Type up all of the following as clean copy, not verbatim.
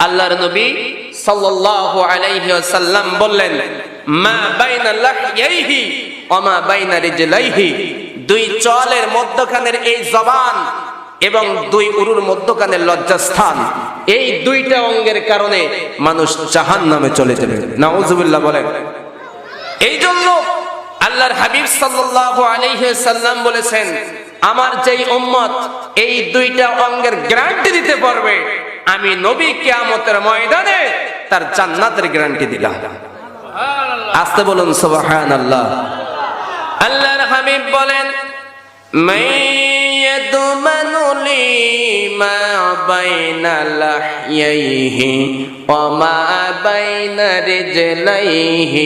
আল্লাহর নবী সাল্লাল্লাহু আলাইহি ওয়াসাল্লাম বললেন, মা বাইনা লাহইহি ওয়া মা বাইনা রিজলাইহি, দুই চলের মধ্যখানের এই জবান এবং দুই উরুর মধ্যখানের লজ্জাস্থান, এই দুইটা অঙ্গের কারণে মানুষ জাহান্নামে চলে যাবে। নাউজুবিল্লাহ বলেন। এই জন্য আল্লাহর হাবিব সাল্লাল্লাহু আলাইহি ওয়াসাল্লাম বলেছেন, আমার যেই উম্মত এই দুইটা অঙ্গের গ্যারান্টি দিতে পারবে, আমি নবী কিয়ামতের ময়দানে তার জান্নাতের গ্যারান্টি দিলাম। আস্তে বলুন সুবহানাল্লাহ। আল্লাহর হাবিব বলেন, মাইয়াদমানু লিমা বাইনা লাহইহি ওয়া মা বাইনা রিজলাইহি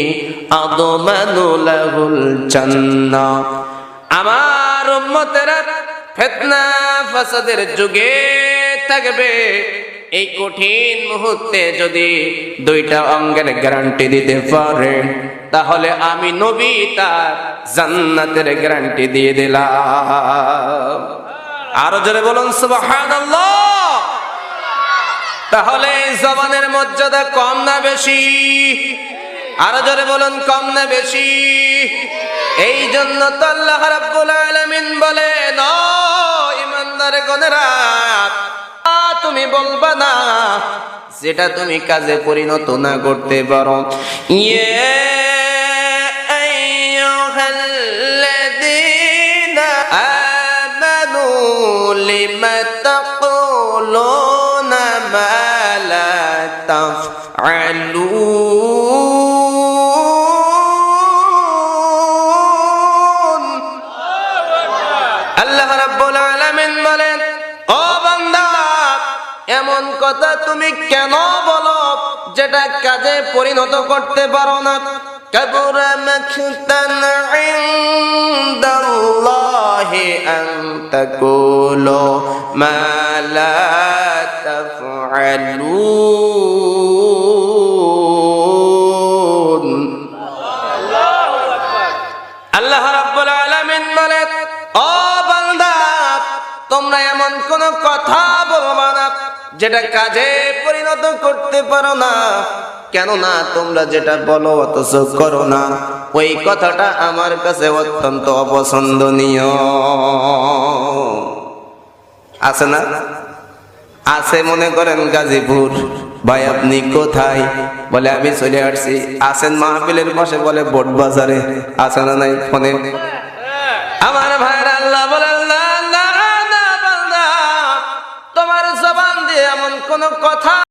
আদমানু লাহুল জান্নাহ। আমার উম্মতেরা ফিতনা ফাসাদের যুগে থাকবে, এই কঠিন মুহূর্তে যদি দুইটা অঙ্গের গ্যারান্টি দিতে পারে, তাহলে আমি নবী তার জান্নাতের গ্যারান্টি দিয়ে দিলাম। আরো জোরে বলুন সুবহানাল্লাহ। তাহলে জবানের মর্যাদা কম না বেশি? আরো জোরে বলুন, কম না বেশি? এই জন্য তো আল্লাহ রাব্বুল আলামিন বলেন, ও ঈমানদার গণেরা, তুমি বলবা না যেটা তুমি কাজে পরিণত না করতে পারো। ইয়া আইয়ুহাল্লাযীনা আমানু লিমা তাকুলুনা মা লা তাফআলুন। আল্লাহ রাব্বুল আলামিন বলেন, ও বান্দা, এমন কথা তুমি কেন বলো যেটা কাজে পরিণত করতে পারো না? কাবুরা মাকতান ইনদাল্লাহি আন তাকুলু মা লা তাফআলুন। আল্লাহ রাব্বুল আলামিন বলেন, ও বান্দা, তোমরা এমন কোন কথা বলবা না যেটা কাজে পরিণত করতে পারো না। কেননা তোমরা যেটা বলো অথচ করো না, ওই কথাটা আমার কাছে অত্যন্ত অপছন্দনীয়। আছে না? আছে। মনে করেন গাজীপুর, ভাই আপনি কোথায়? বলে আমি চলে আসছি। আছেন মাহফিলের পাশে, বলে বোট বাজারে। আছে না নাই? ফোনে আমার ভাইরা, আল্লাহ বলে, তোমার জবান দিয়ে এমন কোন কথা